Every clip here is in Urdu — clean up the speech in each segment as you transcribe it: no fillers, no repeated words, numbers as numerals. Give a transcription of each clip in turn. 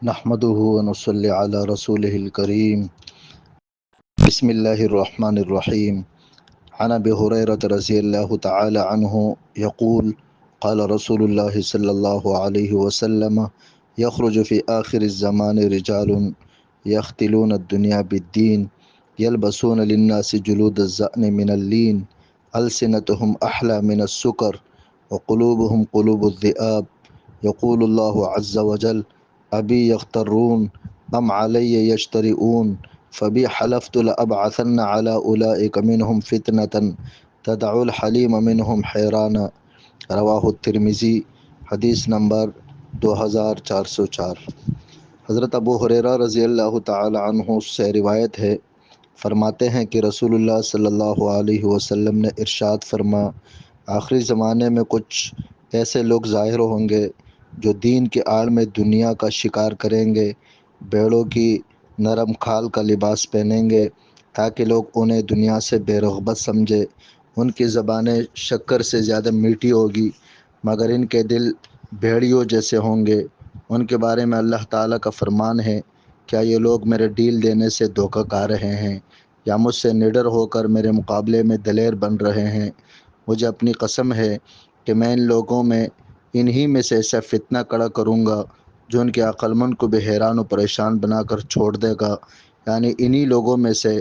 نحمده ونصلي على رسوله الكريم. بسم الله الرحمن الرحيم. عن أبي هريرة رضي الله تعالى عنه يقول: قال رسول الله صلى الله عليه وسلم: يخرج في آخر الزمان رجال يختلون الدنيا بالدين، يلبسون للناس جلود الذأن من اللين، ألسنتهم أحلى من السكر وقلوبهم قلوب الذئاب. يقول الله عز وجل: أبي يغترون أم علي يجترئون، فبي حلفت لأبعثن على أولئك منهم فتنة تدع الحليم منهم حیرانا. رواہ الترمذی، حدیث نمبر 2404۔ حضرت ابو ہریرہ رضی اللہ تعالی عنہ سے روایت ہے، فرماتے ہیں کہ رسول اللہ صلی اللہ علیہ وسلم نے ارشاد فرما: آخری زمانے میں کچھ ایسے لوگ ظاہر ہوں گے جو دین کی آڑ میں دنیا کا شکار کریں گے، بیڑوں کی نرم کھال کا لباس پہنیں گے تاکہ لوگ انہیں دنیا سے بے رغبت سمجھے۔ ان کی زبانیں شکر سے زیادہ میٹھی ہوگی مگر ان کے دل بھیڑیوں جیسے ہوں گے۔ ان کے بارے میں اللہ تعالیٰ کا فرمان ہے: کیا یہ لوگ میرے ڈیل دینے سے دھوکہ کھا رہے ہیں یا مجھ سے نڈر ہو کر میرے مقابلے میں دلیر بن رہے ہیں؟ مجھے اپنی قسم ہے کہ میں ان لوگوں میں انہی میں سے ایسا فتنہ کڑا کروں گا جو ان کے عقل مند کو بھی حیران و پریشان بنا کر چھوڑ دے گا، یعنی انہی لوگوں میں سے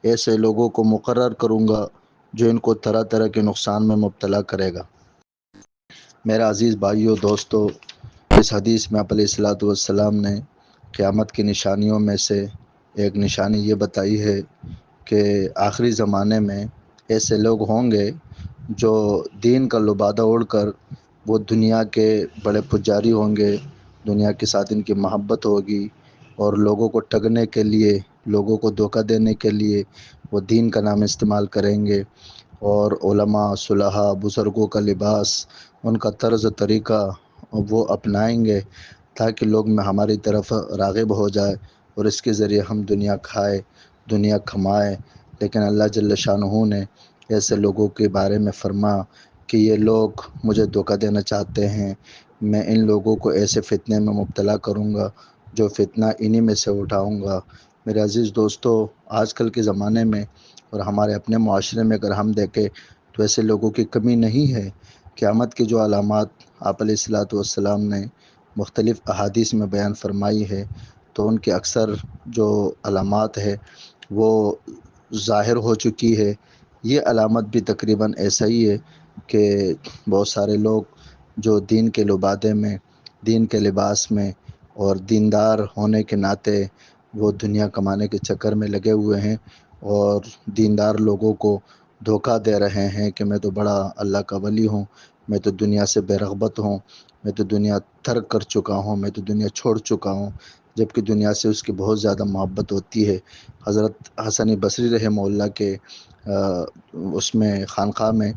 ایسے لوگوں کو مقرر کروں گا جو ان کو طرح طرح کے نقصان میں مبتلا کرے گا۔ میرا عزیز بھائیو دوستو، اس حدیث میں آپ علیہ الصلوۃ والسلام نے قیامت کی نشانیوں میں سے ایک نشانی یہ بتائی ہے کہ آخری زمانے میں ایسے لوگ ہوں گے جو دین کا لبادہ اوڑھ کر وہ دنیا کے بڑے پجاری ہوں گے، دنیا کے ساتھ ان کی محبت ہوگی اور لوگوں کو ٹھگنے کے لیے، لوگوں کو دھوکہ دینے کے لیے وہ دین کا نام استعمال کریں گے، اور علماء، صلحاء، بزرگوں کا لباس، ان کا طرز طریقہ وہ اپنائیں گے تاکہ لوگ میں ہماری طرف راغب ہو جائے اور اس کے ذریعے ہم دنیا کھائے، دنیا کھمائے۔ لیکن اللہ جل شانہ نے ایسے لوگوں کے بارے میں فرما کہ یہ لوگ مجھے دھوکہ دینا چاہتے ہیں، میں ان لوگوں کو ایسے فتنے میں مبتلا کروں گا جو فتنہ انہی میں سے اٹھاؤں گا۔ میرے عزیز دوستو، آج کل کے زمانے میں اور ہمارے اپنے معاشرے میں اگر ہم دیکھیں تو ایسے لوگوں کی کمی نہیں ہے۔ قیامت کی جو علامات آپ علیہ الصلوۃ والسلام نے مختلف احادیث میں بیان فرمائی ہے تو ان کے اکثر جو علامات ہے وہ ظاہر ہو چکی ہے۔ یہ علامت بھی تقریباً ایسا ہی ہے کہ بہت سارے لوگ جو دین کے لبادے میں، دین کے لباس میں اور دیندار ہونے کے ناطے وہ دنیا کمانے کے چکر میں لگے ہوئے ہیں اور دیندار لوگوں کو دھوکہ دے رہے ہیں کہ میں تو بڑا اللہ کا ولی ہوں، میں تو دنیا سے بے رغبت ہوں، میں تو دنیا ترک کر چکا ہوں، میں تو دنیا چھوڑ چکا ہوں، جبکہ دنیا سے اس کی بہت زیادہ محبت ہوتی ہے۔ حضرت حسن بصری رحمہ اللہ کے اس میں خانقاہ میں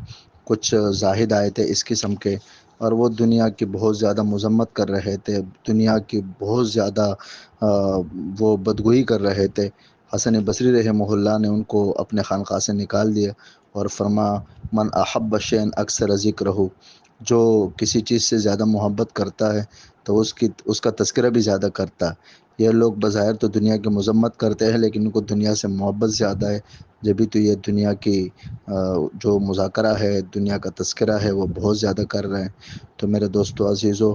کچھ زاہد آئے تھے اس قسم کے، اور وہ دنیا کی بہت زیادہ مذمت کر رہے تھے، دنیا کی بہت زیادہ وہ بدگوئی کر رہے تھے۔ حسن بصری رحمہ اللہ نے ان کو اپنے خانقاہ سے نکال دیا اور فرما: من احب شیئا اکثر ذکرہ، جو کسی چیز سے زیادہ محبت کرتا ہے تو اس کا تذکرہ بھی زیادہ کرتا ہے۔ یہ لوگ بظاہر تو دنیا کی مذمت کرتے ہیں لیکن ان کو دنیا سے محبت زیادہ ہے، جبھی تو یہ دنیا کی جو مذاکرہ ہے، دنیا کا تذکرہ ہے وہ بہت زیادہ کر رہے ہیں۔ تو میرے دوستو عزیزو،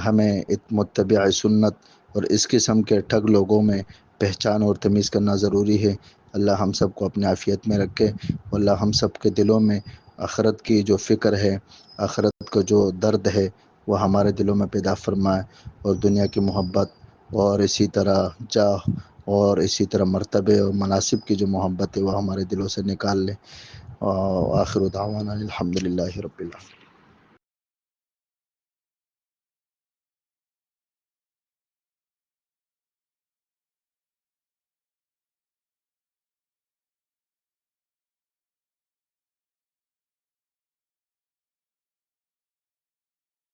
ہمیں متبع سنت اور اس قسم کے ٹھگ لوگوں میں پہچان اور تمیز کرنا ضروری ہے۔ اللہ ہم سب کو اپنے عافیت میں رکھے، اللہ ہم سب کے دلوں میں آخرت کی جو فکر ہے، آخرت کا جو درد ہے وہ ہمارے دلوں میں پیدا فرمائے، اور دنیا کی محبت اور اسی طرح جاہ اور اسی طرح مرتبے اور مناصب کی جو محبت ہے وہ ہمارے دلوں سے نکال لے۔ آخر دعوانا الحمدللہ رب العالمین۔